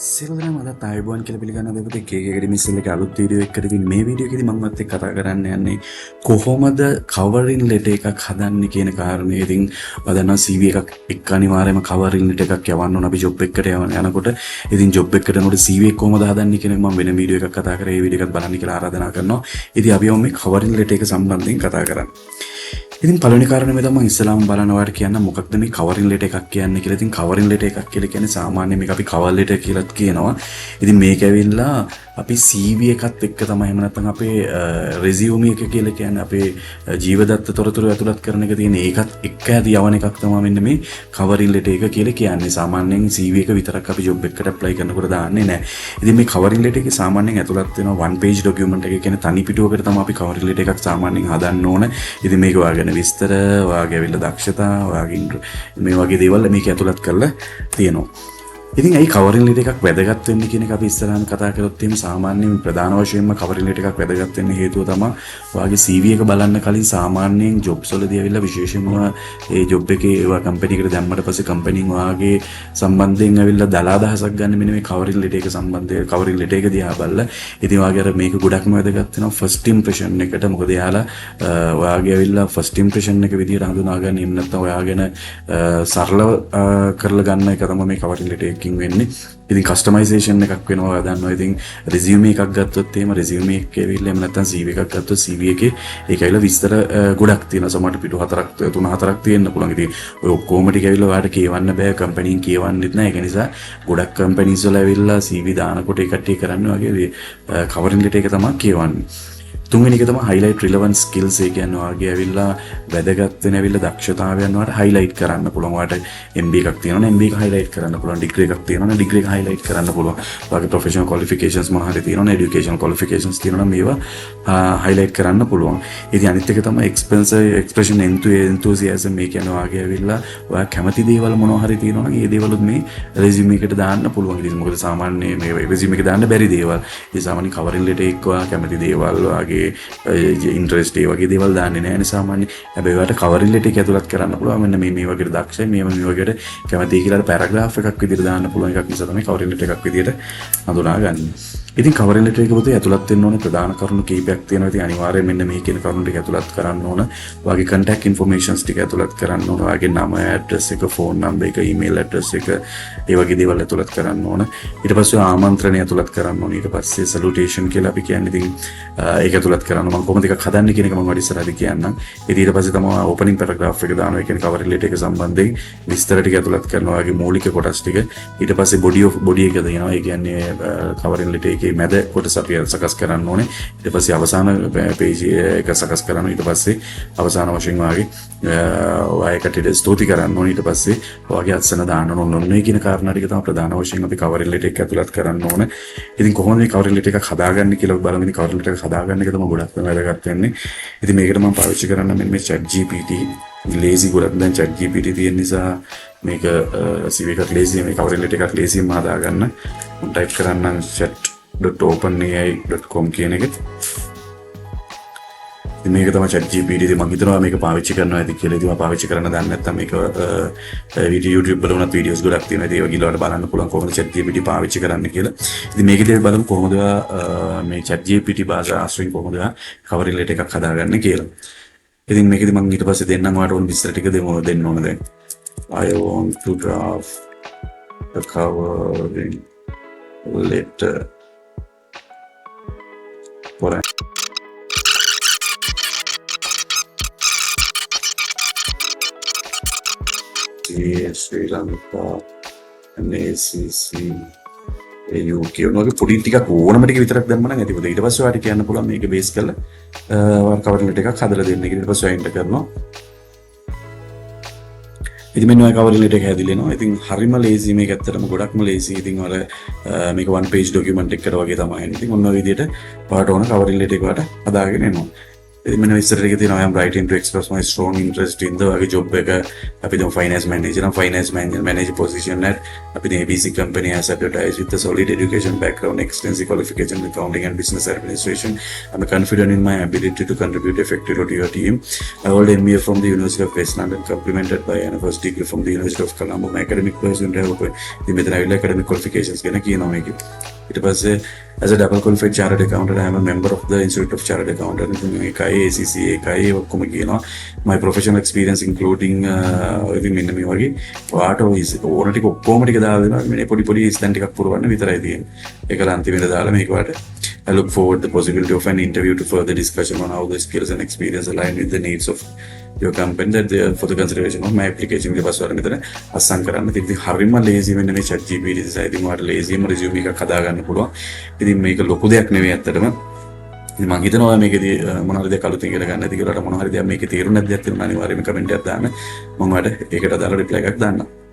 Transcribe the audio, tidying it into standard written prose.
සිරුදරම අද අයිබෝන් කියලා පිළිගන්න දෙපොත එකේකට මිස්සල් එක අලුත් වීඩියෝ එකකට ඉතින් මේ වීඩියෝ එකේදී මම ඔයත් එක්ක කතා කරන්න යන්නේ කොහොමද කවරින් ලෙටර් එකක් හදන්නේ කියන කාරණේ. ඉතින් ඔයා දන්නවා CV එකක් එක්ක අනිවාර්යයෙන්ම කවරින් ලෙටර් එකක් යවන්න ඕන අපි ජොබ් එකකට යනකොට. ඉතින් ජොබ් එකකට යනකොට CV එක කොහොමද හදන්නේ කියන එක මම වෙන වීඩියෝ එකක් කතා කරේ. ඒ වීඩියෝ එකත් බලන්න කියලා ආරාධනා කරනවා. ඉතින් අපි මේ කවරින් ලෙටර් එක සම්බන්ධයෙන් කතා කරන්නේ. ඉතින් පළවෙනි කාරණේ තමයි මම ඉස්සලාම බලන ඔයාලට කියන්න මොකක්ද මේ කවරින් ලෙටර් එකක් කියන්නේ කියලා. ඉතින් කවරින් ලෙටර් එකක් කියලා කියන්නේ සාමාන්‍යයෙන් මේක අපි කවර් ලෙටර් කියලාත් කියනවා. ඉතින් මේක ඇවිල්ලා අපි CV එකත් එක්ක තමයි එහෙම නැත්නම් අපේ රෙසියුමේ එක කියලා කියන්නේ අපේ ජීවදත්ත තොරතුරු ඇතුළත් කරන එක තියෙන ඒකත් එක්ක ඇති යවන එකක් තමයි මෙන්න මේ කවරින් ලෙටර් එක කියලා කියන්නේ. සාමාන්‍යයෙන් CV එක විතරක් අපි ජොබ් එකකට ඇප්ලයි කරනකොට දාන්නේ නැහැ. ඉතින් මේ කවරින් ලෙටර් එකේ සාමාන්‍යයෙන් ඇතුළත් වෙනවා one page document එක කියන්නේ තනි පිටුවකට තමයි අපි කවරින් ලෙටර් එකක් සාමාන්‍යයෙන් හදන්න ඕන. ඉතින් මේක ඔයාගෙන විස්තර ඔයාගේ ඇවිල්ලා දක්ෂතා ඔයාගේ මේ වගේ දේවල් මේක ඇතුළත් කරලා තියෙනවා. ඉතින් ඒ කවරින් ලෙටර් එකක් වැදගත් වෙන්නේ කියන එක අපි ඉස්සරහම කතා කරොත් එහෙම සාමාන්‍යයෙන් ප්‍රධාන වශයෙන්ම කවරින් ලෙටර් එකක් වැදගත් වෙන්න හේතුව තමයි ඔයාගේ CV එක බලන්න කලින් සාමාන්‍යයෙන් ජොබ්ස් වලදී ඇවිල්ලා විශේෂයෙන්ම ඒ ජොබ් එකේ ඒවා කම්පැනි එකට දැම්මට පස්සේ කම්පැනින් ඔයාගේ සම්බන්ධයෙන් ඇවිල්ලා දලා අදහසක් ගන්න මෙන්න මේ කවරින් ලෙටර් එක සම්බන්ධයෙන් කවරින් ලෙටර් එක දිහා බලලා ඉතින් ඔයාගේ අර මේක ගොඩක්ම වැදගත් වෙනවා ෆස්ට් ඉම්ප්‍රෙෂන් එකට. මොකද එයාලා ඔයාගේ ඇවිල්ලා ෆස්ට් ඉම්ප්‍රෙෂන් එක විදියට හඳුනා ගන්න එහෙම නැත්නම් ඔයා ගැන සරලව කරලා ගන්න එක තමයි මේ කවරින් ලෙටර් එක වෙන්නේ. ඉතින් කස්ටමයිසේෂන් එකක් වෙනවා ඔයා දන්නවා. ඉතින් රෙසියුමේ එකක් ගත්තොත් එහෙම රෙසියුමේ එකේ ඇවිල්ලා එහෙම නැත්නම් CV එකක් ගත්තොත් CV එකේ ඒක ඇවිල්ලා විස්තර ගොඩක් තියෙනවා. සමහරට පිටු 4ක් 3-4ක් තියෙන්න පුළුවන්. ඉතින් ඔය ඔක්කොම ටික ඇවිල්ලා ඔයාලට කියවන්න බෑ. කම්පැනින් කියවන්නෙත් නෑ. ඒක නිසා ගොඩක් කම්පැනිස් වල ඇවිල්ලා CV දානකොට ඒ කට්ටිය කරන්නේ වගේ කවරින් ලෙටර් එක තමයි කියවන්නේ. තුන්වෙනි එක තමයි highlight relevant skills. ඒ කියන්නේ ඔයාගේ ඇවිල්ලා වැදගත් වෙන ඇවිල්ලා දක්ෂතාවයන් ඔයාලට highlight කරන්න පුළුවන්. ඔයාලට MBA එකක් තියෙනවනේ MBA එක highlight කරන්න පුළුවන්. degree එකක් තියෙනවනේ degree එක highlight කරන්න පුළුවන්. ඔයාගේ professional qualifications මොනවා හරි තියෙනවනේ educational qualifications තියෙනවනේ මේවා highlight කරන්න පුළුවන්. ඉතින් අනිත් එක තමයි expression enthusiasm. ඒ කියන්නේ ඔයාගේ ඇවිල්ලා ඔයා කැමති දේවල් මොනවා හරි තියෙනවනම් ඒ දේවලුත් මේ resume එකට දාන්න පුළුවන්. ඉතින් මොකද සාමාන්‍ය මේ resume එකට දාන්න බැරි දේවල්. ඒ සාමාන්‍ය covering letter එක ඔයා කැමති දේවල් ඔයාගේ ඉන්ට්‍රෙස්ට් ඒ වගේ දේවල් දාන්නේ නැහැ නේ සාමාන්‍ය. හැබැයි ඔයාලට කවරින් ලෙටර් එක ඇතුළත් කරන්න පුළුවන්. මෙන්න මේ වගේ දක්ෂයි මේ වගේ කැමතියි කියලා පැරග්‍රාෆ් එකක් විදිහට දාන්න පුළුවන් එකක් නිසා තමයි කවරින් ලෙටර් එකක් විදිහට හඳුනාගන්නේ. ඉතින් කවරින් ලෙටර් එක පොතේ ඇතුළත් වෙන්න ඕනේ ප්‍රධාන කරුණු කීපයක් තියෙනවා. ඉතින් අනිවාර්යයෙන් මෙන්න මේ කියන කරුණු ටික ඇතුළත් කරන්න ඕන. ඔයාගේ contact informations ටික ඇතුළත් කරන්න ඕන. ඔයාගේ නම, address එක, phone number එක, email address එක ඒ වගේ දේවල් ඇතුළත් කරන්න ඕන. ඊට පස්සේ ආමන්ත්‍රණය ඇතුළත් කරන්න ඕන. ඊට පස්සේ salutation කියලා අපි කියන්නේ. ඉතින් ඒක ඇතුළත් කරන්න මම කොහොමද එකක් හදන්නේ කියන එක මම වැඩි ඉස්සරහදී කියන්නම්. ඊට පස්සේ තමයි ඕපනින් පැරග්‍රාෆ් එක දානවා. ඒ කියන්නේ කවරින් ලෙටර් එක සම්බන්ධයෙන් විස්තර ටික ඇතුළත් කරනවා. ඔයාගේ මූලික කොටස් ටික. ඊට පස්සේ body එක දෙනවා. ඒ කියන්නේ කවරින් ලෙටර් එකේ මැද කොටස අපි සකස් කරන්න ඕනේ. ඊට පස්සේ අවසාන page එක සකස් කරනවා. ඊට පස්සේ අවසාන වශයෙන් ඔයාගේ ඔයාකට ස්තුති කරන්න ඕනේ. ඊට පස්සේ ඔයාගේ අත්සන දාන්න ඕනේ. මේ කියන කාරණා ටික තමයි ප්‍රධාන වශයෙන් අපි කවරින් ලෙටර් එක ඇතුළත් කරන්න ඕනේ. ඉතින් කොහොමද මේ කවරින් ලෙටර් එකක් හදාගන්නේ කියලා බලමු. ඉතින් කවරින් ලෙටර් එක හදාගන්න එක තමයි ගොඩක් වැදගත් වෙන්නේ. ඉතින් මේකට මම පාවිච්චි කරන්න මේ ChatGPT lazy ගොඩක් දැන් ChatGPT තියෙන නිසා මේක CV එකක් lazy මේ කවරින් ලෙටර් එකක් lazy ම හදාගන්න මම ටයිප් කරන්නම් chat.openai.com කියන එක. මේක තමයි ChatGPT. ඉතින් මම හිතනවා මේක පාවිච්චි කරනවා ඇති කියලා. ඉතින් මම පාවිච්චි කරන්න දන්නේ නැත්නම් මේක YouTube වල උනත් වීඩියෝස් ගොඩක් තියෙනවා. ඒක ගිලවට බලන්න පුළුවන් කොහොමද ChatGPT පාවිච්චි කරන්න කියලා. ඉතින් මේකදී බලමු කොහොමද මේ ChatGPT භාෂාව ආශ්‍රයෙන් කොහොමද කවරින් ලෙටර් එකක් හදාගන්නේ කියලා. ඉතින් මේකදී මම ඊට පස්සේ දෙන්නම් ඔයාලට ඕන විස්තර ටික දෙන්න ඕන දැන්. I want to draft a covering letter for Sri Lanka and ACC UK වගේ පොඩි ටිකක් ඕනම ටික විතරක් දැම්ම නම් ඇති. ඊට පස්සේ ඔයාලට කියන්න පුළුවන් මේක බේස් කරලා ඔයාලා කවරින් ලෙටර් එකක් හදලා දෙන්න කියලා. ඊට පස්සේ එන්ටර් කරනවා. ඉතින් මෙන්න ඔය කවරින් ලෙටර් එක හැදිලා එනවා. ඉතින් හරිම ලේසි මේක ඇත්තටම ගොඩක්ම ලේසි. ඉතින් ඔයාලා මේක one page document එකකට වගේ තමයි එන්නේ. ඉතින් ඔන්න ඔය විදිහට ඔයාලට ඕන කවරින් ලෙටර් එක ඔයාලට හදාගෙන එනවා. මෙන්න විස්තරයක තියෙනවා I am writing to express my strong interest in the වගේ job එක අපි දැන් finance manager නම් finance manager position at අපි දැන් ABC company has advertised with a solid education background, extensive qualification in accounting and business administration. I'm confident in my ability to contribute effectively to your team. I hold MBA from the University of West London, complemented by an first degree from the University of Colombo. My academic person have the මෙතන academic qualifications ගැන කියනවා මේකේ. ඊට පස්සේ as a double qualified chartered accountant, I am a member of the Institute of Chartered Accountant. එකයි ACCA එකයි ඔක්කොම කියනවා. My professional experience including ඉතින් මෙන්න මේ වගේ පාට ඕන ටික ඔක්කොම ටික දාලා දෙනවා. මේ පොඩි ඉස්තන් ටිකක් පුරවන්න විතරයි තියෙන්නේ. ඒකලා අන්තිමට දාලා මේක වට I look forward to the possibility of an interview to further discussion on how the skills and experience align with the needs of your company that they are for the consideration of my application. ඊට පස්සේ වර මෙතන අස්සම් කරන්න. ඉතින් හරිම ලේසි වෙන මේ chat GPT නිසා ඉතින් ඔයාලට ලේසියෙන්ම resume එකක් හදා ගන්න පුළුවන්. ඉතින් මේක ලොකු දෙයක් නෙවෙයි ඇත්තටම. ඉතින් මම හිතනවා මේකදී මොන හරි දෙයක් අලුතින් ඉගෙන ගන්න ඇති කියලා. මොන හරි දෙයක් මේකේ තේරුම් නැති දෙයක් තියෙනවා අනිවාර්යයෙන්ම කමෙන්ට් එකක් දාන්න. මම ඔයාලට ඒකට අදාළ reply එකක් දාන්නම්.